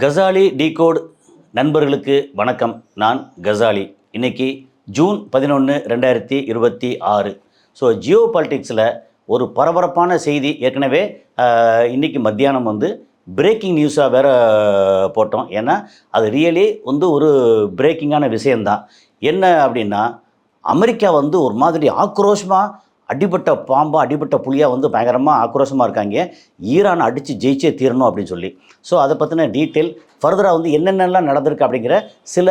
Ghazali decode நண்பர்களுக்கு வணக்கம். நான் கசாலி. இன்னைக்கு ஜூன் 11 2026. ஜியோ பாலிட்டிக்ஸில் ஒரு பரபரப்பான செய்தி ஏற்கனவே இன்றைக்கி மத்தியானம் பிரேக்கிங் நியூஸாக வேறு போட்டோம். ஏன்னா அது ரியலி ஒரு பிரேக்கிங்கான விஷயந்தான். என்ன அப்படின்னா, அமெரிக்கா ஒரு மாதிரி ஆக்ரோஷமாக அடிபட்ட பாம்பா அடிபட்ட புலியாக பயங்கரமாக ஆக்ரோஷமாக இருக்காங்க. ஈரானை அடித்து ஜெயிச்சே தீரணும் அப்படின்னு சொல்லி. அதை பற்றின டீட்டெயில் ஃபர்தராக என்னென்னலாம் நடந்திருக்கு அப்படிங்கிற சில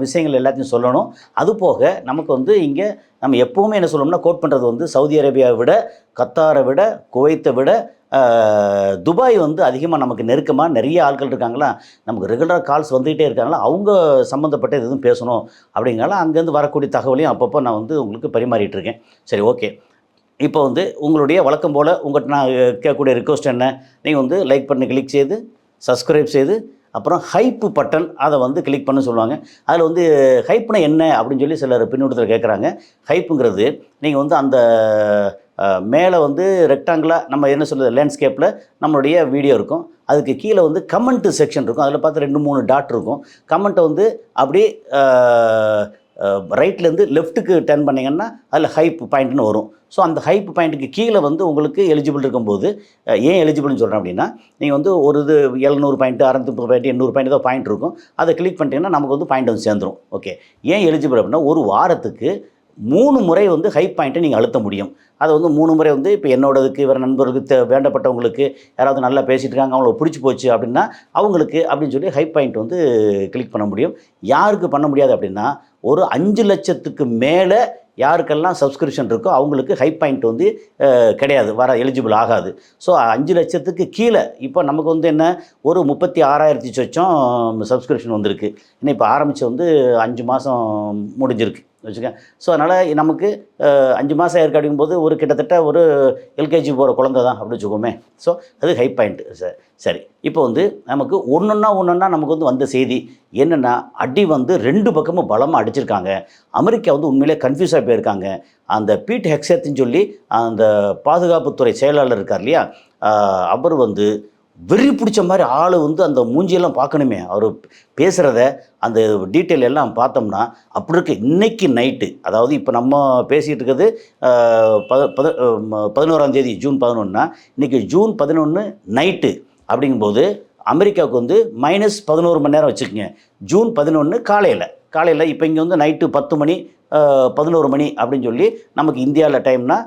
விஷயங்கள் எல்லாத்தையும் சொல்லணும். அதுபோக நமக்கு இங்கே நம்ம எப்போவுமே என்ன சொல்லணும்னா, கோட் பண்ணுறது சவுதி அரேபியாவை விட, கத்தாரை விட, குவைத்தை விட துபாய் அதிகமாக நமக்கு நெருக்கமாக நிறைய ஆட்கள் இருக்காங்களா, நமக்கு ரெகுலராக கால்ஸ் வந்துகிட்டே இருக்காங்களா, அவங்க சம்மந்தப்பட்ட எதுவும் பேசணும் அப்படிங்கிறனால அங்கேருந்து வரக்கூடிய தகவலையும் அப்பப்போ நான் உங்களுக்கு பரிமாறிட்டு இருக்கேன். சரி, ஓகே. இப்போ உங்களுடைய வழக்கம் போல் உங்கள்கிட்ட நான் கேட்கக்கூடிய ரிக்வஸ்ட் என்ன, நீங்கள் லைக் பண்ணி கிளிக் செய்து சப்ஸ்கிரைப் செய்து அப்புறம் ஹைப்பு பட்டன் அதை கிளிக் பண்ண சொல்லுவாங்க. அதில் ஹைப்னா என்ன அப்படின்னு சொல்லி சிலர் பின்னூட்டத்தில் கேட்குறாங்க. ஹைப்புங்கிறது நீங்கள் அந்த மேலே ரெக்டாங்கிளாக நம்ம என்ன சொல்கிறது லேண்ட்ஸ்கேப்பில் நம்மளுடைய வீடியோ இருக்கும். அதுக்கு கீழே கமெண்ட் செக்ஷன் இருக்கும். அதில் பார்த்து 2-3 டாட் இருக்கும். கமெண்ட்டை அப்படியே ரைட்லேருந்து லெஃப்ட்டுக்கு டர்ன் பண்ணிங்கன்னா அதில் ஹைப் பாயிண்ட்னு வரும். அந்த ஹைப் பாயிண்ட்டுக்கு கீழே உங்களுக்கு எலிஜிபிள் இருக்கும்போது, ஏன் எலிஜிபிள்னு சொல்கிறேன் அப்படின்னா, நீங்கள் ஒரு இது 700 பாயிண்ட், 630 பாயிண்ட், 800 பாயிண்ட் தான் பாயிண்ட் இருக்கும். அதை கிளிக் பண்ணிட்டீங்கன்னா நமக்கு பாயிண்ட் சேர்ந்துடும். ஓகே, ஏன் எலிஜிபிள் அப்படின்னா, ஒரு வாரத்துக்கு 3 முறை ஹைப் பாயிண்ட்டை நீங்கள் அழுத்த முடியும். அதை 3 முறை இப்போ என்னோடதுக்கு, வேறு நண்பர்களுக்கு, வேண்டப்பட்டவங்களுக்கு, யாராவது நல்லா பேசிகிட்டு இருக்காங்க, அவங்களுக்கு பிடிச்சி போச்சு அப்படின்னா அவங்களுக்கு அப்படின்னு சொல்லி ஹைப் பாயிண்ட் கிளிக் பண்ண முடியும். யாருக்கு பண்ண முடியாது அப்படின்னா, ஒரு 5 லட்சத்துக்கு மேலே யாருக்கெல்லாம் சப்ஸ்கிரிப்ஷன் இருக்கோ அவங்களுக்கு ஹைப் பாயிண்ட் கிடையாது, வர எலிஜிபிள் ஆகாது. 5 லட்சத்துக்கு கீழே இப்போ நமக்கு என்ன ஒரு 36,000 சொச்சம் சப்ஸ்கிரிப்ஷன் வந்திருக்கு. இன்னும் இப்போ ஆரம்பித்து 5 மாதம் முடிஞ்சிருக்கு வச்சுக்கேன். அதனால் நமக்கு 5 மாதம் ஆயிருக்கு அப்படிங்கும்போது ஒரு கிட்டத்தட்ட ஒரு எல்கேஜி போகிற குழந்தை தான் அப்படி வச்சுக்கோமே. அது ஹைப் பாயிண்ட்டு. சரி, இப்போ நமக்கு ஒன்றொன்னா நமக்கு வந்த செய்தி என்னென்னா, அடி 2 பக்கமும் பலமாக அடிச்சிருக்காங்க. அமெரிக்கா உண்மையிலே கன்ஃபியூஸாக போயிருக்காங்க. அந்த பீட் ஹெக்ஸேத்னு சொல்லி அந்த பாதுகாப்புத்துறை செயலாளர் இருக்கார் இல்லையா, அவர் வெறி பிடிச்ச மாதிரி ஆள் அந்த மூஞ்சியெல்லாம் பார்க்கணுமே, அவர் பேசுகிறத அந்த டீட்டெயில் எல்லாம் பார்த்தோம்னா அப்படி இருக்குது. இன்றைக்கி நைட்டு, அதாவது இப்போ நம்ம பேசிகிட்டு இருக்கிறது 11ஆம் தேதி ஜூன் 11னா, இன்றைக்கி ஜூன் 11 நைட்டு அப்படிங்கும்போது அமெரிக்காவுக்கு -11 மணி நேரம் வச்சுக்கோங்க. ஜூன் 11 காலையில் இப்போ இங்கே நைட்டு 10 மணி 11 மணி அப்படின்னு சொல்லி நமக்கு இந்தியாவில் டைம்னா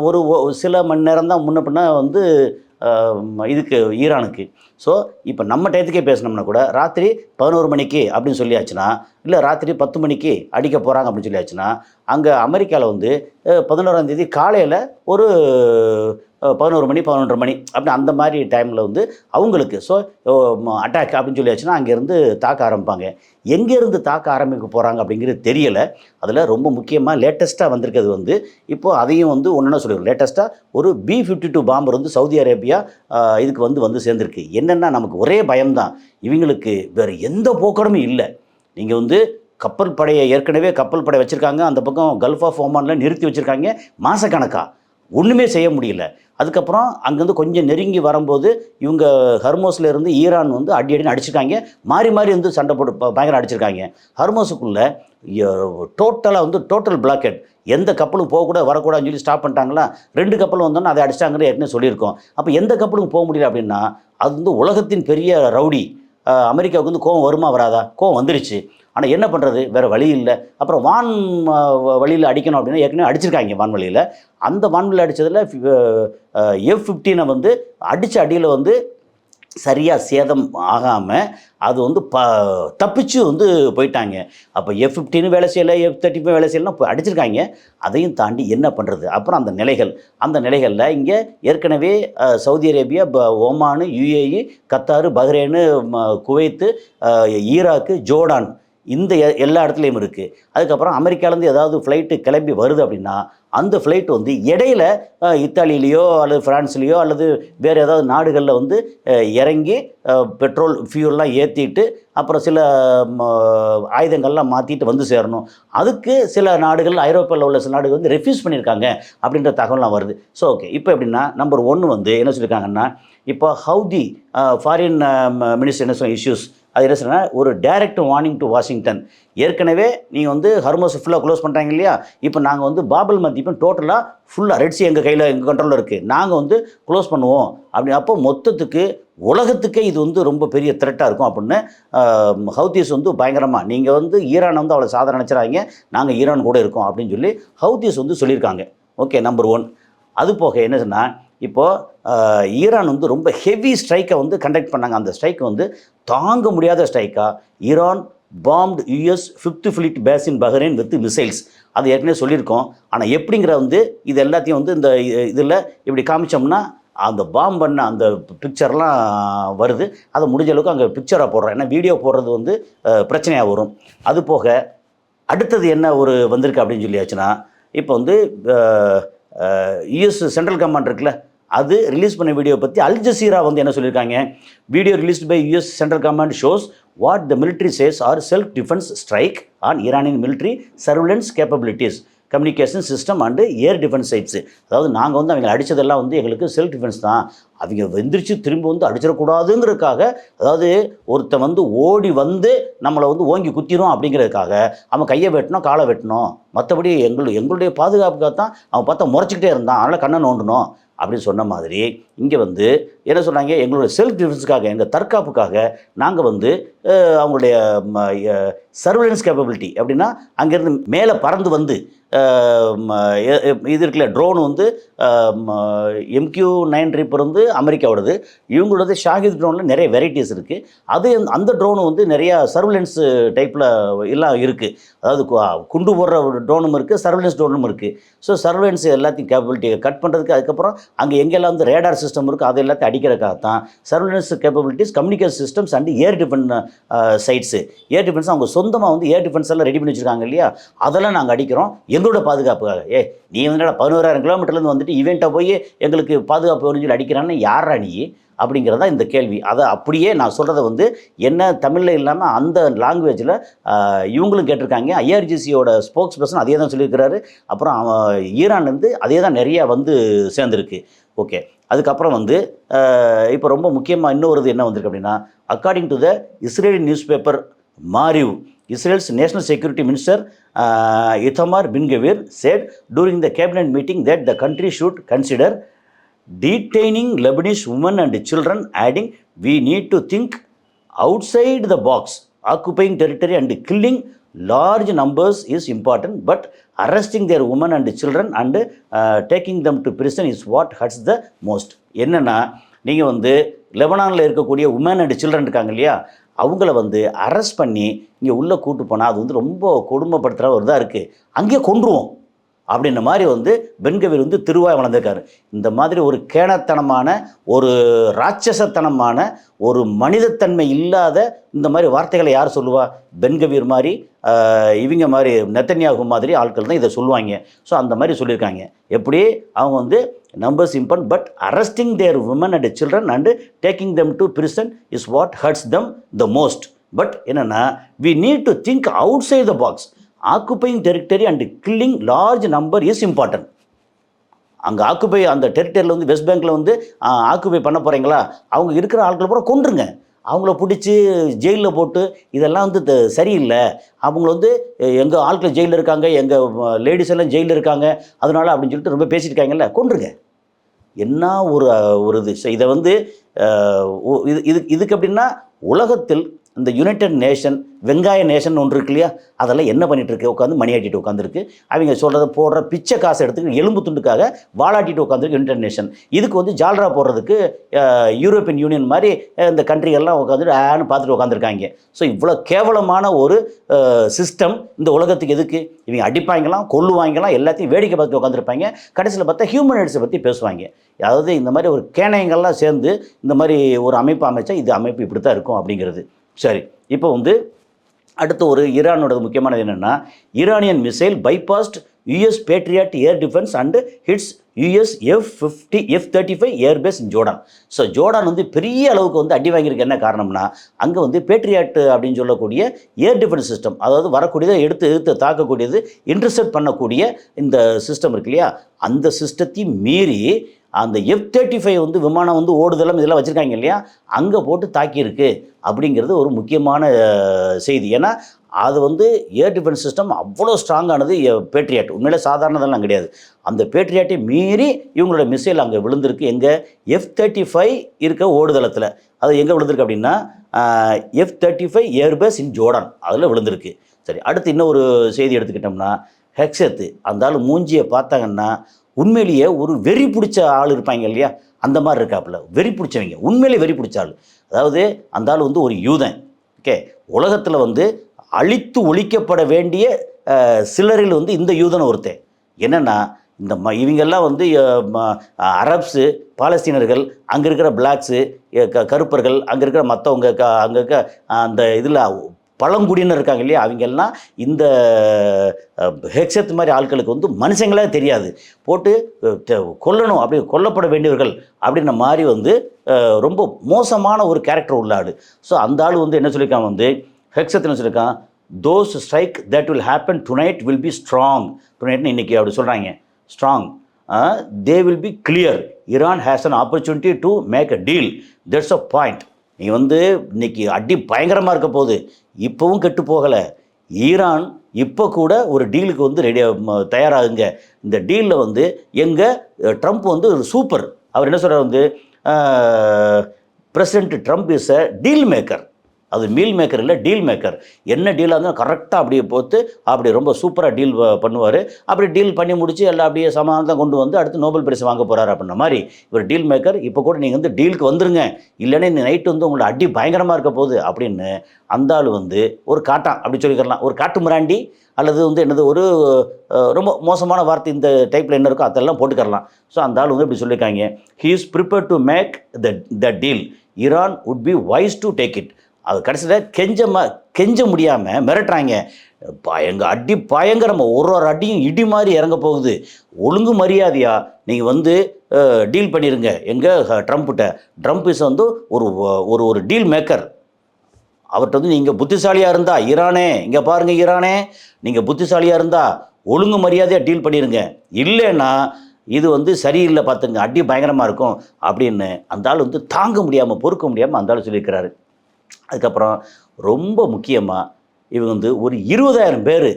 ஒரு சில மணி நேரம் தான் முன்ன பின்ன இதுக்கு ஈரானுக்கு. இப்போ நம்ம டயத்துக்கே பேசினோம்னா கூட ராத்திரி 11 மணிக்கு அப்படின்னு சொல்லியாச்சுன்னா, இல்லை ராத்திரி 10 மணிக்கு அடிக்க போகிறாங்க அப்படின்னு சொல்லியாச்சுன்னா, அங்கே அமெரிக்காவில் 11ஆம் தேதி காலையில் ஒரு 11 மணி 11:30 மணி அப்படி அந்த மாதிரி டைமில் அவங்களுக்கு அட்டாக் அப்படின்னு சொல்லியாச்சுன்னா அங்கேருந்து தாக்க ஆரம்பிப்பாங்க. எங்கேருந்து தாக்க ஆரம்பிக்க போகிறாங்க அப்படிங்கிறது தெரியலை. அதில் ரொம்ப முக்கியமாக லேட்டஸ்ட்டாக வந்திருக்கிறது இப்போது அதையும் ஒன்றுனா சொல்லிடுவோம். லேட்டஸ்ட்டாக ஒரு B-52 பாம்பர் சவுதி அரேபியா இதுக்கு சேர்ந்துருக்கு. என்னென்னா நமக்கு ஒரே பயம்தான், இவங்களுக்கு வேறு எந்த போக்கடமும் இல்லை. நீங்கள் கப்பல் படையை ஏற்கனவே கப்பல் படை வச்சுருக்காங்க. அந்த பக்கம் கல்ஃப் ஆஃப் ஓமானில் நிறுத்தி வச்சுருக்காங்க மாதக்கணக்காக, ஒன்றுமே செய்ய முடியல. அதுக்கப்புறம் அங்கேருந்து கொஞ்சம் நெருங்கி வரும்போது இவங்க ஹர்மோஸில் இருந்து ஈரான் அடின்னு அடிச்சிருக்காங்க. மாறி மாறி சண்டை போட்டு பயங்கரம் அடிச்சிருக்காங்க. ஹர்மோஸுக்குள்ளே டோட்டலாக டோட்டல் பிளாக்கெட், எந்த கப்பலும் போகக்கூடாது வரக்கூடாதுன்னு சொல்லி ஸ்டாப் பண்ணிட்டாங்களா. 2 கப்பலும் வந்தோன்னா அதை அடிச்சிட்டாங்கன்னு ஏற்கனவே சொல்லியிருக்கோம். அப்போ எந்த கப்பலுக்கும் போக முடியல அப்படின்னா, அது உலகத்தின் பெரிய ரவுடி. அமெரிக்காவுக்கு கோவம் வருமா வராதா? கோவம் வந்துருச்சு. ஆனால் என்ன பண்ணுறது, வேறு வழி இல்லை. அப்புறம் வான் வழியில் அடிக்கணும் அப்படின்னா ஏற்கனவே அடிச்சிருக்காங்க வான்வழியில். அந்த வான்வழியில் அடித்ததில் F-15 அடித்த அடியில் சரியாக சேதம் ஆகாமல் அது தப்பிச்சு போயிட்டாங்க. அப்போ F-15 வேலை செய்யலை, F-35 வேலை செய்யலாம், இப்போ அடிச்சிருக்காங்க. அதையும் தாண்டி என்ன பண்ணுறது? அப்புறம் அந்த நிலைகளில் இங்கே ஏற்கனவே Saudi Arabia, Oman, UAE, Qatar, Bahrain, Kuwait, Iraq, Jordan இந்த எல்லா இடத்துலையும் இருக்குது. அதுக்கப்புறம் அமெரிக்காலேருந்து ஏதாவது ஃப்ளைட்டு கிளம்பி வருது அப்படின்னா அந்த ஃப்ளைட் வந்து இடையில இத்தாலியிலையோ அல்லது ஃப்ரான்ஸ்லேயோ அல்லது வேறு ஏதாவது நாடுகளில் வந்து இறங்கி பெட்ரோல் ஃபியூல்லாம் ஏற்றிட்டு அப்புறம் சில ஆயுதங்கள்லாம் மாற்றிட்டு வந்து சேரணும். அதுக்கு சில நாடுகள், ஐரோப்பாவில் உள்ள சில நாடுகள் வந்து ரெஃப்யூஸ் பண்ணியிருக்காங்க அப்படின்ற தகவலாம் வருது. ஸோ ஓகே, இப்போ எப்படின்னா நம்பர் 1 வந்து என்ன சொல்லியிருக்காங்கன்னா, இப்போ ஹவுதி ஃபாரின் மினிஸ்டர் என்ன சொன்ன இஷ்யூஸ் அது என்ன சொன்னால், ஒரு டைரக்ட் வார்னிங் டு வாஷிங்டன். ஏற்கனவே நீங்கள் வந்து ஹர்மோஸ் ஃபுல்லாக க்ளோஸ் பண்ணுறாங்க இல்லையா, இப்போ நாங்கள் வந்து பாபல் மத்தியும் டோட்டலாக ஃபுல்லாக ரெட் சி எங்கள் கையில், எங்கள் கண்ட்ரோலில் இருக்குது, நாங்கள் வந்து க்ளோஸ் பண்ணுவோம் அப்படி. அப்போ மொத்தத்துக்கு உலகத்துக்கே இது வந்து ரொம்ப பெரிய த்ரெட்டாக இருக்கும் அப்படின்னு ஹவுதீஸ் வந்து பயங்கரமாக, நீங்கள் வந்து ஈரான் வந்து அவ்வளோ சாதாரண நினச்சிடாங்க, நாங்கள் ஈரான் கூட இருக்கோம் அப்படின்னு சொல்லி ஹவுதீஸ் வந்து சொல்லியிருக்காங்க. Okay, number 1. அது போக என்ன சொன்னால், இப்போது ஈரான் வந்து ரொம்ப ஹெவி ஸ்ட்ரைக்கை வந்து கண்டக்ட் பண்ணாங்க. அந்த ஸ்ட்ரைக் வந்து தாங்க முடியாத ஸ்ட்ரைக்காக Iran bombed US 5th fleet base in Bahrain with missiles. அது ஏற்கனவே சொல்லியிருக்கோம். ஆனால் எப்படிங்கிற வந்து இது எல்லாத்தையும் வந்து இந்த இதில் இப்படி காமிச்சோம்னா அந்த பாம் பண்ண அந்த பிக்சர்லாம் வருது. அதை முடிஞ்ச அளவுக்கு அங்கே பிக்சராக போடுறோம். ஏன்னா வீடியோ போடுறது வந்து பிரச்சனையாக வரும். அது போக அடுத்தது என்ன ஒரு வந்திருக்கு அப்படின்னு சொல்லியாச்சுன்னா, இப்போ வந்து யுஎஸ் சென்ட்ரல் கமாண்ட் இருக்குல்ல, அது ரிலீஸ் பண்ண வீடியோ பற்றி அல் ஜசீரா வந்து என்ன சொல்லியிருக்காங்க, video released by US central command shows what the military says are self defence strike on ஈரானின் military surveillance capabilities, communication system and air defence sites. அதாவது நாங்கள் வந்து அவங்க அடித்ததெல்லாம் வந்து எங்களுக்கு செல்ஃப் டிஃபென்ஸ் தான், அவங்க வெந்திரிச்சு திரும்ப வந்து அடிச்சிடக்கூடாதுங்கிறதுக்காக, அதாவது ஒருத்தன் வந்து ஓடி வந்து நம்மளை வந்து ஓங்கி குத்திரும் அப்படிங்கிறதுக்காக அவன் கையை வெட்டணும், காலை வெட்டணும், மற்றபடி எங்களுடைய பாதுகாப்புக்காக தான் அவன் பார்த்தா முறைச்சிக்கிட்டே இருந்தான், அதனால் கண்ணை நோண்டணும் அப்படின்னு சொன்ன மாதிரி இங்கே வந்து என்ன சொன்னாங்க, எங்களுடைய செல்ஃப் டிஃபென்ஸுக்காக, எங்கள் தற்காப்புக்காக நாங்கள் வந்து அவங்களுடைய சர்வேலன்ஸ் கேப்பபிலிட்டி அப்படின்னா அங்கேருந்து மேலே பறந்து வந்து இது இருக்குல்ல ட்ரோன் வந்து MQ-9 ரீப்பர் வந்து அமெரிக்காவோடது, இவங்களோடது ஷாஹித் ட்ரோனில் நிறைய வெரைட்டிஸ் இருக்குது. அது அந்த ட்ரோனு வந்து நிறையா சர்வேலன்ஸ் டைப்பில் எல்லாம் இருக்குது. அதாவது குண்டு போடுற ட்ரோனும் இருக்குது, சர்வேலன்ஸ் ட்ரோனும் இருக்குது. ஸோ சர்வேலன்ஸ் எல்லாத்தையும் கேப்பபிலிட்டியை கட் பண்ணுறதுக்கு, அதுக்கப்புறம் அங்கே எங்கெல்லாம் வந்து ரேடார் சிஸ்டம் இருக்குது அது எல்லாத்தையும் அடிக்கிறதுக்காக தான் surveillance capabilities, communication systems and air defence சைட்ஸு. Air defence அவங்க சொந்தமாக வந்து ஏர் டிஃபென்ஸ் எல்லாம் ரெடி பண்ணி வச்சுருக்காங்க இல்லையா, அதெல்லாம் நாங்கள் அடிக்கிறோம் எங்களோட பாதுகாப்புக்காக. நீ வந்து 11,000 கிலோமீட்டர்லேருந்து வந்துட்டு இவெண்ட்டை போய் எங்களுக்கு பாதுகாப்பு வரும்னு சொல்லி அடிக்கிறான்னு யாரா நீ அப்படிங்கிறதா இந்த கேள்வி. அதை அப்படியே நான் சொல்கிறத வந்து என்ன தமிழில் இல்லாமல் அந்த லாங்குவேஜில் இவங்களும் கேட்டிருக்காங்க. IRGCயோட ஸ்போக்ஸ் பர்சன் அதே தான் சொல்லியிருக்கிறாரு. அப்புறம் ஈரான்லேருந்து அதே தான் நிறையா வந்து சேர்ந்துருக்கு. ஓகே, அதுக்கப்புறம் வந்து இப்போ ரொம்ப முக்கியமாக இன்னொரு என்ன வந்திருக்கு அப்படின்னா, according to the Israeli news paper Maariv, Israel's National Security Minister Itamar Ben-Gvir said during the cabinet meeting that the country should consider detaining Lebanese women and children, adding, "We need to think outside the box. Occupying territory and killing large numbers is important, but arresting their women and children and taking them to prison is what hurts the most." என்னன்னா, நீங்கள் வந்து லெபனானில் இருக்கக்கூடிய woman and children இருக்காங்க இல்லையா, அவங்கள வந்து arrest பண்ணி இங்கே உள்ளே கூட்டு போனால் அது வந்து ரொம்ப கொடுமைப்படுத்துகிற ஒரு இதாக இருக்குது, அங்கேயே கொன்றுவோம் அப்படின்ற மாதிரி வந்து பென்கவீர் வந்து திருவாய் வளர்ந்துருக்காரு. இந்த மாதிரி ஒரு கேணத்தனமான, ஒரு ராட்சசத்தனமான, ஒரு மனிதத்தன்மை இல்லாத இந்த மாதிரி வார்த்தைகளை யார் சொல்லுவா? பென்கவீர் மாதிரி, இவங்க மாதிரி, நெத்தன்யாகு மாதிரி ஆட்கள் தான் இதை சொல்லுவாங்க. ஸோ அந்த மாதிரி சொல்லியிருக்காங்க. எப்படி அவங்க வந்து numbers important, but arresting their women and children and taking them to prison is what hurts them the most. But என்னன்னா, we need to think outside the box. Occupying territory and killing large number is important. அங்கே occupy அந்த டெரிட்டரியில் வந்து west பேங்கில் வந்து occupy பண்ண போகிறீங்களா, அவங்க இருக்கிற ஆட்களை பூரா கொன்றுங்க, அவங்கள பிடிச்சி ஜெயிலில் போட்டு, இதெல்லாம் வந்து சரியில்லை. அவங்க வந்து எங்கள் ஆட்கள் ஜெயிலில் இருக்காங்க, எங்கள் லேடிஸ் எல்லாம் ஜெயிலில் இருக்காங்க, அதனால் அப்படின்னு சொல்லிட்டு ரொம்ப பேசியிருக்காங்கல்ல, கொன்றுங்க. என்ன ஒரு இது. இதை வந்து இதுக்கு எப்படின்னா, உலகத்தில் இந்த யுனைடெட் நேஷன், வெங்காய நேஷன் ஒன்று இருக்கு இல்லையா, அதெல்லாம் என்ன பண்ணிகிட்ருக்கு, உட்காந்து மணி ஆட்டிட்டு உட்காந்துருக்கு. அவங்க சொல்கிறத போடுற பிச்சை காசை எடுத்துக்கிட்டு எலும்பு துண்டுக்காக வாலாட்டிட்டு உட்காந்துருக்கு யுனைடெட் நேஷன். இதுக்கு வந்து ஜால்ரா போடுறதுக்கு யூரோப்பியன் யூனியன் மாதிரி இந்த கண்ட்ரிகள்லாம் உட்காந்துட்டு ஆன்னு பார்த்துட்டு உட்காந்துருக்காங்க. ஸோ இவ்வளோ கேவலமான ஒரு சிஸ்டம் இந்த உலகத்துக்கு எதுக்கு? இவங்க அடிப்பாங்கலாம், கொல்லுவாங்கலாம், எல்லாத்தையும் வேடிக்கை பார்த்துட்டு உட்காந்துருப்பாங்க. கடைசியில் பார்த்தா ஹியூமன் ரைட்ஸை பற்றி பேசுவாங்க. அதாவது இந்த மாதிரி ஒரு கேணயங்கள்லாம் சேர்ந்து இந்த மாதிரி ஒரு அமைப்பு அமைச்சா இது அமைப்பு இப்படி தான் இருக்கும் அப்படிங்கிறது. சரி, இப்போ வந்து அடுத்து ஒரு ஈரானோட முக்கியமானது என்னென்னா, Iranian missile bypassed US Patriot air defence and hits US F-35 airbase in Jordan. So Jordan வந்து பெரிய அளவுக்கு வந்து அடி வாங்கியிருக்கு. என்ன காரணம்னா, அங்கே வந்து பேட்ரியாட் அப்படின்னு சொல்லக்கூடிய ஏர் டிஃபென்ஸ் சிஸ்டம், அதாவது வரக்கூடியதை எடுத்து தாக்கக்கூடியது, இன்டர்செப்ட் பண்ணக்கூடிய இந்த சிஸ்டம் இருக்கு இல்லையா, அந்த சிஸ்டத்தையும் மீறி அந்த F-35 வந்து விமானம் வந்து ஓடுதலும் இதெல்லாம் வச்சுருக்காங்க இல்லையா, அங்கே போட்டு தாக்கியிருக்கு அப்படிங்கிறது ஒரு முக்கியமான செய்தி. ஏன்னா அது வந்து ஏர் டிஃபென்ஸ் சிஸ்டம் அவ்வளோ ஸ்ட்ராங்கானது பேட்ரியாட், உண்மையிலே சாதாரணதெல்லாம் கிடையாது. அந்த பேட்ரியாட்டை மீறி இவங்களோட மிசைல் அங்கே விழுந்திருக்கு. எங்கே? F-35 இருக்க ஓடுதளத்தில். அது எங்கே விழுந்திருக்கு அப்படின்னா F-35 ஏர்பேஸ் இன் ஜோர்டான், அதில் விழுந்திருக்கு. சரி, அடுத்து இன்னொரு செய்தி எடுத்துக்கிட்டோம்னா, ஹெக்ஸத்து அந்த ஆள் மூஞ்சியை பார்த்தாங்கன்னா உண்மையிலேயே ஒரு வெறி பிடிச்ச ஆள் இருப்பாங்க இல்லையா, அந்த மாதிரி இருக்காப்புல. வெறி பிடிச்சவங்க, உண்மையிலே வெறி பிடிச்ச ஆள். அதாவது அந்த ஆள் வந்து ஒரு யூதன். ஓகே, உலகத்தில் வந்து அழித்து ஒழிக்கப்பட வேண்டிய சிலரில் வந்து இந்த யூதன் ஒருத்தன். என்னென்னா, இந்த இவங்கெல்லாம் வந்து அரப்ஸு, பாலஸ்தீனர்கள், அங்கே இருக்கிற பிளாக்ஸு, கருப்பர்கள், அங்கே இருக்கிற மற்றவங்க, அங்கே இருக்க அந்த இதில் பழங்குடியினர் இருக்காங்க இல்லையா, அவங்கெல்லாம் இந்த ஹெக்ஸத் மாதிரி ஆட்களுக்கு வந்து மனுஷங்களே தெரியாது, போட்டு கொல்லணும், அப்படி கொல்லப்பட வேண்டியவர்கள் அப்படின்ற மாதிரி வந்து ரொம்ப மோசமான ஒரு கேரக்டர் உள்ள ஆள். ஸோ அந்த ஆள் வந்து என்ன சொல்லியிருக்கான், வந்து ஹெக்ஸத் என்ன சொல்லியிருக்கான், those strike that will happen tonight will be strong. டுநைட்னு இன்றைக்கி அப்படி சொல்கிறாங்க, strong. They will be clear. Iran has an opportunity to make a deal. That's a point. நீ வந்து இன்றைக்கி அடி பயங்கரமாக இருக்க போகுது. இப்போவும் கெட்டு போகலை. ஈரான் இப்போ கூட ஒரு டீலுக்கு வந்து தயாராகுங்க. இந்த டீலில் வந்து எங்கள் ட்ரம்ப் வந்து ஒரு சூப்பர். அவர் என்ன சொல்கிறார், வந்து president Trump is a deal maker. அது மீல் மேக்கர் இல்லை, டீல் மேக்கர். என்ன டீலாக இருந்தாலும் கரெக்டாக அப்படியே போட்டு அப்படி ரொம்ப சூப்பராக டீல் பண்ணுவார். அப்படி டீல் பண்ணி முடித்து எல்லாம் அப்படியே சமாதானத்தை கொண்டு வந்து அடுத்து நோபல் பரிசு வாங்க போகிறாரு அப்படின்ற மாதிரி ஒரு டீல் மேக்கர். இப்போ கூட நீங்கள் வந்து டீலுக்கு வந்துருங்க, இல்லைன்னா இந்த நைட்டு வந்து உங்களோட அடி பயங்கரமாக இருக்க போகுது அப்படின்னு அந்த ஆள் வந்து ஒரு காட்டான் அப்படி சொல்லிக்கிறலாம். ஒரு காட்டு மிராண்டி அல்லது வந்து என்னது ஒரு ரொம்ப மோசமான வார்த்தை இந்த டைப்பில் என்ன இருக்கோ அதெல்லாம் போட்டுக்கரலாம். ஸோ அந்த ஆள் வந்து இப்படி சொல்லியிருக்காங்க, he is prepared to make the deal. Iran would be wise to take it. அது கடைசியில் கெஞ்ச முடியாமல் மிரட்டுறாங்க. எங்கள் அடி பயங்கரமாக ஒரு அடியும் இடி மாதிரி இறங்க போகுது. ஒழுங்கு மரியாதையாக நீங்கள் வந்து டீல் பண்ணிடுங்க எங்கள் ட்ரம்ப்கிட்ட. ட்ரம்ப் இஸ் வந்து ஒரு டீல் மேக்கர். அவர்கிட்ட வந்து நீங்கள் புத்திசாலியாக இருந்தால், ஈரானே இங்கே பாருங்கள், ஈரானே நீங்கள் புத்திசாலியாக இருந்தால் ஒழுங்கு மரியாதையாக டீல் பண்ணிடுங்க, இல்லைன்னா இது வந்து சரியில்லை பார்த்துங்க, அடி பயங்கரமாக இருக்கும் அப்படின்னு அந்த ஆள் வந்து தாங்க முடியாமல் பொறுக்க முடியாமல் அந்த ஆள் சொல்லியிருக்கிறாரு. அதுக்கப்புறம் ரொம்ப முக்கியமாக இவங்க வந்து ஒரு 20,000 பேர்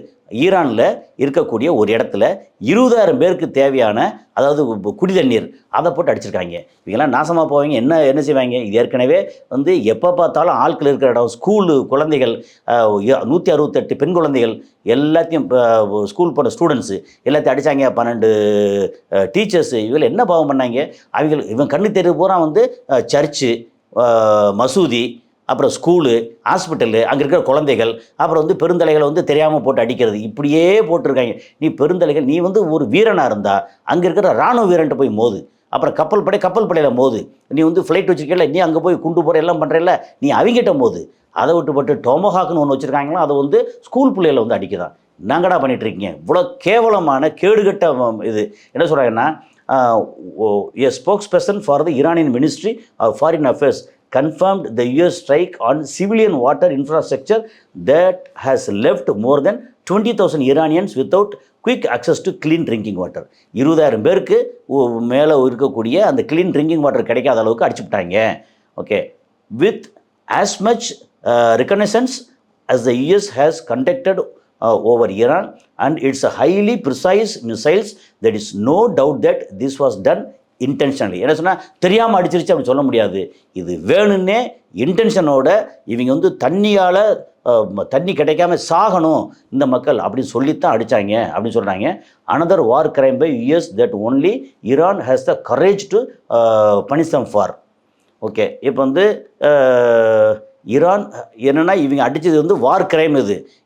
ஈரானில் இருக்கக்கூடிய ஒரு இடத்துல 20,000 பேருக்கு தேவையான, அதாவது குடி தண்ணீர், அதை போட்டு அடிச்சிருக்காங்க. இவங்கெல்லாம் நாசமாக போவாங்க. என்ன செய்வாங்க, இது ஏற்கனவே வந்து எப்போ பார்த்தாலும் ஆட்கள் இருக்கிற இடம், ஸ்கூலு குழந்தைகள், 168 பெண் குழந்தைகள் எல்லாத்தையும் ஸ்கூல் போன ஸ்டூடெண்ட்ஸு எல்லாத்தையும் அடித்தாங்க. 12 டீச்சர்ஸு. இவங்க என்ன பாவம் பண்ணாங்க, இவன் கண்ணு தெரிய பூரா வந்து சர்ச்சு, மசூதி, அப்புறம் ஸ்கூலு, ஹாஸ்பிட்டலு, அங்கே இருக்கிற குழந்தைகள், அப்புறம் வந்து பெருந்தலைகளை வந்து தெரியாமல் போட்டு அடிக்கிறது, இப்படியே போட்டிருக்காங்க. நீ பெருந்தலைகள், நீ வந்து ஒரு வீரனாக இருந்தால் அங்கே இருக்கிற இராணுவ வீரன்ட்டு போய் மோது, அப்புறம் கப்பல் படையில் மோது. நீ வந்து ஃப்ளைட் வச்சுருக்கல, நீ அங்கே போய் குண்டு போகிற எல்லாம் பண்ணுறல, நீ அவங்ககிட்ட மோது. அதை விட்டுப்பட்டு டொமஹாக்னு ஒன்று வச்சுருக்காங்களா, அதை வந்து ஸ்கூல் பிள்ளைகளை வந்து அடிக்குதான். என்னங்கடா பண்ணிகிட்ருக்கீங்க, இவ்வளோ கேவலமான கேடுகட்ட இது. என்ன சொல்கிறாங்கன்னா, a spokesperson for the Iranian Ministry of Foreign Affairs confirmed the US strike on civilian water infrastructure that has left more than 20,000 Iranians without quick access to clean drinking water. 20,000 பேருக்கு மேலே இருக்கக்கூடிய அந்த க்ளீன் ட்ரிங்கிங் வாட்டர் கிடைக்காத அளவுக்கு அடிச்சுட்டாங்க. Okay, with as much reconnaissance as the US has conducted over Iran and its highly precise missiles, there is no doubt that this was done intentionally. என்ன சொன்னால் தெரியாமல் அடிச்சிருச்சு அப்படின்னு சொல்ல முடியாது. இது வேணுன்னே இன்டென்ஷனோட இவங்க வந்து தண்ணி கிடைக்காம சாகணும் இந்த மக்கள் அப்படின்னு சொல்லித்தான் அடித்தாங்க அப்படின்னு சொல்கிறாங்க. Another war crime by US that only Iran has the courage to punish them for. Okay, இப்போ வந்து ஈரான் என்னென்னா இவங்க அடித்தது வந்து வார் கிரைம்,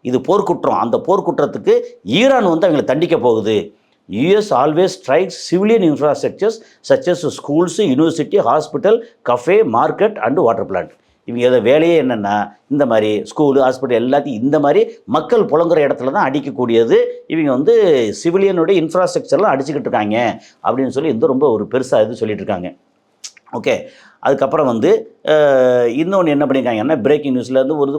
இது போர்க்குற்றம். அந்த போர்க்குற்றத்துக்கு ஈரான் வந்து அவங்களை தண்டிக்க போகுது. US always strikes civilian infrastructures such as schools, university, hospital, cafe, market and water plant. இவங்க எதை வேலையே என்னென்னா இந்த மாதிரி ஸ்கூலு ஹாஸ்பிட்டல் எல்லாத்தையும் இந்த மாதிரி மக்கள் புழங்குற இடத்துல தான் அடிக்கக்கூடியது. இவங்க வந்து சிவிலியனுடைய இன்ஃப்ராஸ்ட்ரக்சர்லாம் அடிச்சுக்கிட்டு இருக்காங்க அப்படின்னு சொல்லி ரொம்ப ஒரு பெருசாக இது சொல்லிட்டு இருக்காங்க. ஓகே, அதுக்கப்புறம் வந்து இன்னொன்று என்ன பண்ணியிருக்காங்கன்னா, பிரேக்கிங் நியூஸ்லேருந்து ஒரு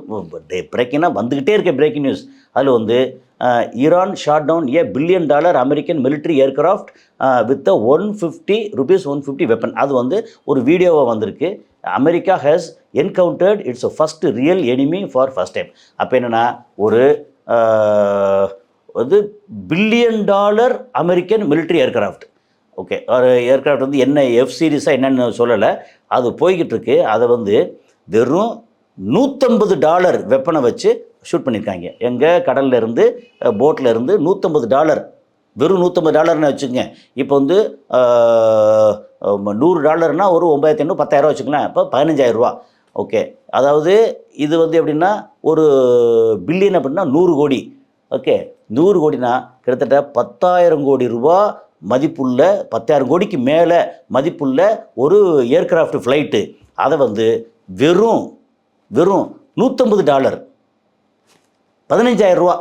பிரேக்கிங்னா வந்துக்கிட்டே இருக்க பிரேக்கிங் நியூஸ். அதில் வந்து Iran shot down $1 billion American military aircraft with ₹150 weapon. அது வந்து ஒரு வீடியோவாக வந்திருக்கு. America has encountered its first real enemy for first time. அப்போ என்னென்னா ஒரு வந்து $1 billion American military aircraft. Okay, ஒரு ஏர்கிராஃப்ட் வந்து என்ன எஃப் சீரீஸாக என்னென்னு சொல்லலை, அது போய்கிட்டு இருக்கு. அதை வந்து வெறும் $150 வெப்பனை வச்சு ஷூட் பண்ணியிருக்காங்க. எங்கள் கடலில் இருந்து போட்டில் இருந்து $150, வெறும் $150 வச்சுக்கோங்க. இப்போ வந்து $100 ஒரு 9,500 10,000 வச்சுக்கலாம். இப்போ 15,000 ரூபா. ஓகே, அதாவது இது வந்து எப்படின்னா ஒரு பில்லியன் அப்படின்னா 100 கோடி. ஓகே, 100 கோடினா கிட்டத்தட்ட 10,000 கோடி ரூபா மதிப்புள்ள, 10,000 கோடிக்கு மேலே மதிப்புள்ள ஒரு ஏர்கிராஃப்ட் ஃப்ளைட்டு. அதை வந்து வெறும் $150, 15,000 ரூபா,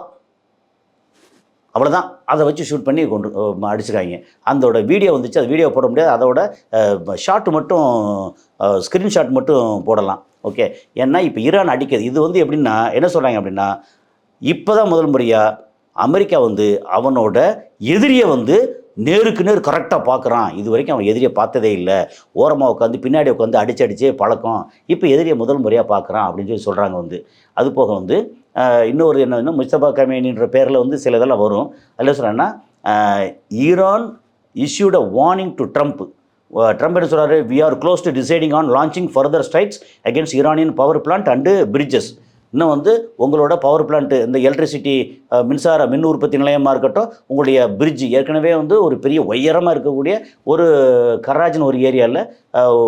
அவ்வளோதான். அதை வச்சு ஷூட் பண்ணி கொண்டு அடிச்சுக்காங்க. அதோட வீடியோ வந்துச்சு. அது வீடியோ போட முடியாது, அதோட ஷாட் மட்டும், ஸ்க்ரீன்ஷாட் மட்டும் போடலாம். ஓகே, ஏன்னா இப்போ ஈரான் அடிக்கிறது இது வந்து எப்படின்னா என்ன சொல்கிறாங்க அப்படின்னா, இப்போ தான் முதல் முறையாக அமெரிக்கா வந்து அவனோட எதிரியை வந்து நேருக்கு நேர் கரெக்டாக பார்க்குறான். இது வரைக்கும் அவன் எதிரியை பார்த்ததே இல்லை. ஓரமாக உட்காந்து பின்னாடி உட்காந்து அடிச்சே பழக்கம். இப்போ எதிரியை முதல் முறையாக பார்க்குறான் அப்படின்னு சொல்லி சொல்கிறாங்க. வந்து அது போக வந்து இன்னொரு என்னன்னா, முஸ்தபா கமேனின்ற பேரில் வந்து சில இதெல்லாம் வரும். அதில் சொல்கிறேன்னா, Iran issued a warning to Trump. Trump என்ன சொல்கிறாரு, we are close to deciding on launching further strikes against Iranian power plant and bridges. இன்னும் வந்து உங்களோட பவர் பிளான்ட்டு, இந்த எலக்ட்ரிசிட்டி மின் உற்பத்தி நிலையமாக இருக்கட்டும், உங்களுடைய பிரிட்ஜ் ஏற்கனவே வந்து ஒரு பெரிய உயரமாக இருக்கக்கூடிய ஒரு கராஜின் ஒரு ஏரியாவில்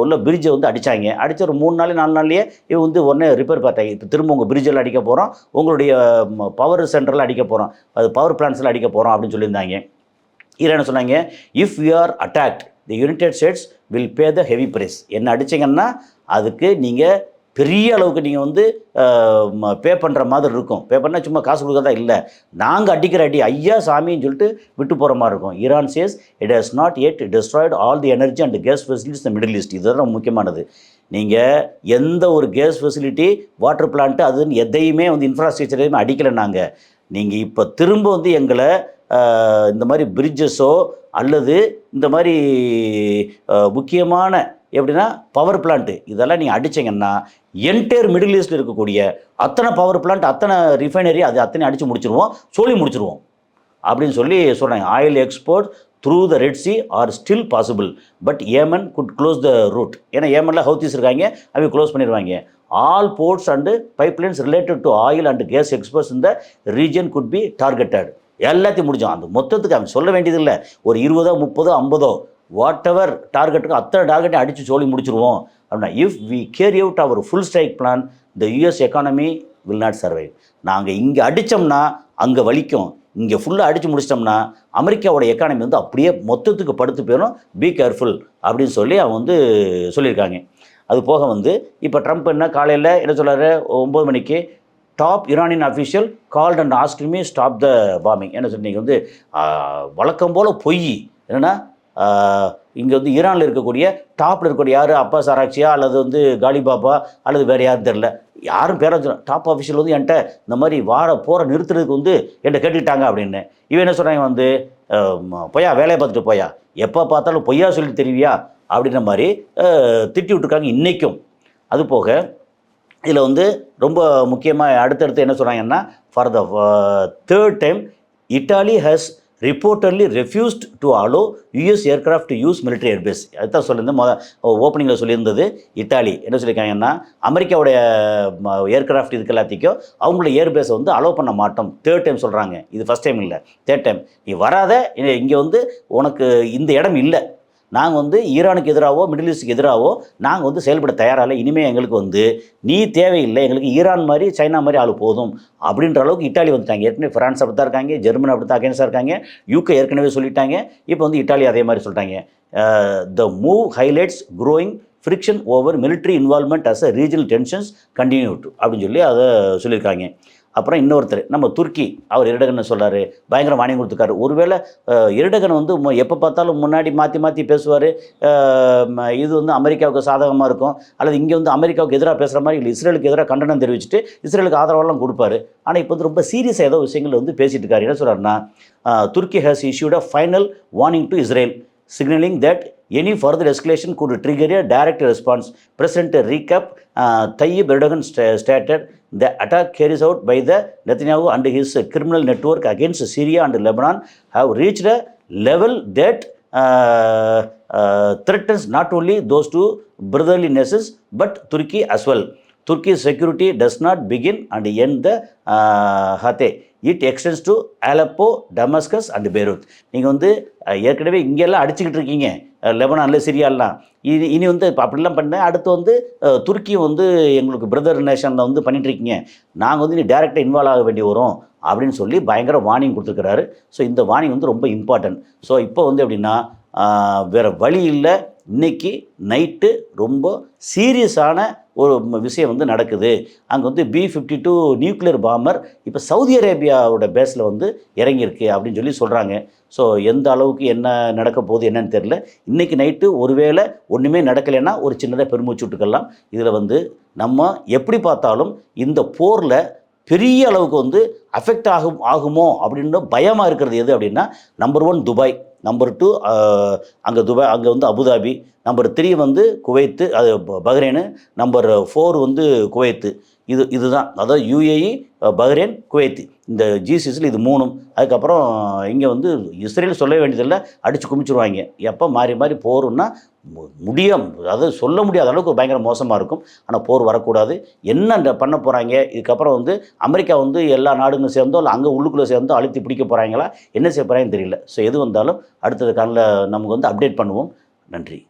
உள்ள பிரிட்ஜை வந்து அடித்தாங்க. அடித்த ஒரு 3 நாள் 4 நாள்லேயே இது வந்து உடனே ரிப்பேர் பார்த்தாங்க. இப்போ திரும்ப உங்கள் பிரிட்ஜில் அடிக்க போகிறோம், உங்களுடைய பவர் சென்டரில் அடிக்க போகிறோம், அது பவர் பிளான்ட்ஸில் அடிக்க போகிறோம் அப்படின்னு சொல்லியிருந்தாங்க. ஈரான் என்ன சொன்னாங்க, if you are attacked the United States will pay the heavy price. என்ன அடிச்சிங்கன்னா அதுக்கு நீங்கள் பெரிய அளவுக்கு நீங்கள் வந்து பே பண்ணுற மாதிரி இருக்கும். பே பண்ணால் சும்மா காசு கொடுக்கறதா இல்லை, நாங்கள் அடிக்கிற அடி ஐயா சாமின்னு சொல்லிட்டு விட்டு போகிற மாதிரி இருக்கும். Iran says it has not yet destroyed all the energy and gas facilities in the Middle East. இதுதான் முக்கியமானது. நீங்கள் எந்த ஒரு கேஸ் ஃபெசிலிட்டி, வாட்டர் பிளான்ட்டு, அதுன்னு எதையுமே வந்து இன்ஃப்ராஸ்ட்ரக்சர் எதுவுமே அடிக்கலை. நீங்கள் இப்போ திரும்ப வந்து எங்களை இந்த மாதிரி பிரிட்ஜஸோ அல்லது இந்த மாதிரி முக்கியமான எப்படின்னா பவர் பிளான்ட்டு இதெல்லாம் நீங்கள் அடிச்சிங்கன்னா என்டையர் மிடில் ஈஸ்ட்டில் இருக்கக்கூடிய அத்தனை பவர் பிளான்ட், அத்தனை ரிஃபைனரி, அது அத்தனை அடித்து முடிச்சிருவோம், முடிச்சிருவோம் அப்படின்னு சொல்லி சொல்கிறாங்க. Oil export through the red sea are still possible but Yemen could close the route. ஏன்னா ஏமனில் ஹவுத்திஸ் இருக்காங்க, அவங்க க்ளோஸ் பண்ணிடுவாங்க. All ports and pipelines related to oil and gas exports இந்த ரீஜன் குட் பி டார்கெட்டட். எல்லாத்தையும் முடிஞ்சோம். அந்த மொத்தத்துக்கு அவன் சொல்ல வேண்டியதில்லை, ஒரு 20, 30, 50 வாட் எவர் டார்கெட்டுக்கு அத்தனை டார்கெட்டை அடித்து முடிச்சிருவோம் அப்படின்னா. If we carry out our full strike plan the US economy will not survive. நாங்கள் இங்கே அடித்தோம்னா அங்கே வலிக்கும், இங்கே ஃபுல்லாக அடித்து முடிச்சிட்டோம்னா அமெரிக்காவோட எக்கானமி வந்து அப்படியே மொத்தத்துக்கு படுத்து போயிடும், பி கேர்ஃபுல் அப்படின்னு சொல்லி அவன் வந்து சொல்லியிருக்காங்க. அது போக வந்து இப்போ ட்ரம்ப் என்ன காலையில் என்ன சொல்கிறாரு, 9 மணிக்கு top Iranian official called and asked me stop the bombing. என்ன சொன்னீங்க வந்து வழக்கம் போல் பொய். என்னென்னா இங்கே வந்து ஈரானில் இருக்கக்கூடிய டாப்பில் இருக்கக்கூடிய யார், அப்பாஸ் ஆராக்சியா அல்லது வந்து காலிபாபா அல்லது வேறு யாரும் தெரில, யாரும் பேர டாப் ஆஃபீஷியல் வந்து என்கிட்ட இந்த மாதிரி போகிற நிறுத்துறதுக்கு வந்து என்கிட்ட கேட்டுக்கிட்டாங்க அப்படின்னு. இவன் என்ன சொல்கிறாங்க வந்து, பொய்யா வேலையை பார்த்துட்டு போயா, எப்போ பார்த்தாலும் பொய்யா சொல்லி தெரிவியா அப்படின்ற மாதிரி திட்டி விட்டுருக்காங்க இன்றைக்கும். அது போக இதில் வந்து ரொம்ப முக்கியமாக அடுத்தடுத்து என்ன சொல்கிறாங்கன்னா, for the 3rd time Italy has reportedly refused to allow US aircraft to use military airbase. அதுதான் சொல்லியிருந்தேன் ஓப்பனிங்கில் சொல்லியிருந்தது. இட்டாலி என்ன சொல்லியிருக்காங்கன்னா, அமெரிக்காவுடைய ஏர்கிராஃப்ட் இதுக்கு எல்லாத்தையும் அவங்களோட ஏர்பேஸை வந்து அலோவ் பண்ண மாட்டோம். 3rd டைம் சொல்கிறாங்க. இது ஃபஸ்ட் டைம் இல்லை, 3rd டைம். நீ வராத, இங்கே வந்து உனக்கு இந்த இடம் இல்லை, நாங்கள் வந்து ஈரானுக்கு எதிராகவோ மிடில் ஈஸ்ட்டுக்கு எதிராகவோ நாங்கள் வந்து செயல்பட தயாராக இல்லை, இனிமேல் எங்களுக்கு வந்து நீ தேவையில்லை, எங்களுக்கு ஈரான் மாதிரி சைனா மாதிரி ஆள் போதும் அப்படின்ற அளவுக்கு இட்டாலி வந்துட்டாங்க. ஏற்கனவே ஃப்ரான்ஸ் அப்படி தான் இருக்காங்க, ஜெர்மனி அப்படி தான் அகேன்ஸ்டாக இருக்காங்க, யூகே ஏற்கனவே சொல்லிட்டாங்க, இப்போ வந்து இட்டாலி அதே மாதிரி சொல்லிட்டாங்க. The move highlights growing friction over military involvement as a regional tensions continue to அப்படின்னு சொல்லி அதை சொல்லியிருக்காங்க. அப்புறம் இன்னொருத்தர் நம்ம துருக்கி அவர் எர்டகன் சொல்கிறாரு, பயங்கர வார்னிங் கொடுத்துருக்காரு. ஒருவேளை எர்டகன் வந்து எப்போ பார்த்தாலும் முன்னாடி மாற்றி மாற்றி பேசுவார், இது வந்து அமெரிக்காவுக்கு சாதகமாக இருக்கும், அல்லது இங்கே வந்து அமெரிக்காவுக்கு எதிராக பேசுகிற மாதிரி இல்லை, இஸ்ரேலுக்கு எதிராக கண்டனம் தெரிவிச்சுட்டு இஸ்ரேலுக்கு ஆதரவெல்லாம் கொடுப்பாரு. ஆனால் இப்போ வந்து ரொம்ப சீரியஸாக ஏதோ விஷயங்கள் வந்து பேசிகிட்டு இருக்காரு. என்ன சொல்கிறாருன்னா, துருக்கி has issued a final warning to Israel, signaling that any further escalation could trigger a direct response. President Recep Tayyip Erdogan stated the attack carries out by the Netanyahu and his criminal network against Syria and Lebanon have reached a level that threatens not only those two brotherly nations but Turkey as well. Turkey's security does not begin and end the Hatay. It extends to Aleppo, Damascus and Beirut. நீங்கள் வந்து ஏற்கனவே இங்கெல்லாம் அடிச்சுக்கிட்டு இருக்கீங்க, லெபனானில் சிரியாலாம். இனி வந்து இப்போ அப்படிலாம் பண்ணேன், அடுத்து வந்து துருக்கி வந்து எங்களுக்கு பிரதர் நேஷனில் வந்து பண்ணிகிட்ருக்கீங்க, நாங்கள் வந்து இனி டேரெக்டாக இன்வால்வ் ஆக வேண்டி வரும் அப்படின்னு சொல்லி பயங்கர வார்னிங் கொடுத்துருக்கிறாரு. ஸோ இந்த வார்னிங் வந்து ரொம்ப இம்பார்ட்டன்ட். ஸோ இப்போ வந்து எப்படின்னா வேறு வழி இல்லை, இன்றைக்கி நைட்டு ரொம்ப சீரியஸான ஒரு விஷயம் வந்து நடக்குது. அங்கே வந்து B-52 நியூக்ளியர் பாம்பர் இப்போ சவுதி அரேபியாவோட பேஸில் வந்து இறங்கியிருக்கு அப்படின்னு சொல்லி சொல்கிறாங்க. ஸோ எந்த அளவுக்கு என்ன நடக்க போகுது என்னன்னு தெரில. இன்றைக்கி நைட்டு ஒருவேளை ஒன்றுமே நடக்கலைன்னா ஒரு சின்னதாக பெருமூச்சு விட்டுக்கலாம். இதில் வந்து நம்ம எப்படி பார்த்தாலும் இந்த போரில் பெரிய அளவுக்கு வந்து அஃபெக்ட் ஆகுமோ அப்படின்னு பயமாக இருக்கிறது எது அப்படின்னா, நம்பர் 1 துபாய், நம்பர் 2 அங்கே துபாய், அங்கே வந்து அபுதாபி, நம்பர் 3 வந்து குவைத்து, அது பஹ்ரைனு, நம்பர் 4 வந்து குவைத்து. இதுதான், அதாவது UAE, பஹ்ரைன், குவைத்து, இந்த GCCயில் இது 3. அதுக்கப்புறம் இங்கே வந்து இஸ்ரேல் சொல்ல வேண்டியதில்லை, அடித்து குமிச்சிருவாங்க. எப்போ மாறி மாறி போருன்னா அதாவது சொல்ல முடியாத அளவுக்கு பயங்கர மோசமாக இருக்கும். ஆனால் போர் வரக்கூடாது. என்ன பண்ண போகிறாங்க இதுக்கப்புறம் வந்து அமெரிக்கா வந்து எல்லா நாடுகளும் சேர்ந்தோ இல்லை அங்கே உள்ளுக்குள்ளே சேர்ந்தோ அழுத்தி பிடிக்க போகிறாங்களா, என்ன செய்ய போகிறாங்கன்னு தெரியல. ஸோ எது வந்தாலும் அடுத்தது காலையில் நமக்கு வந்து அப்டேட் பண்ணுவோம். நன்றி.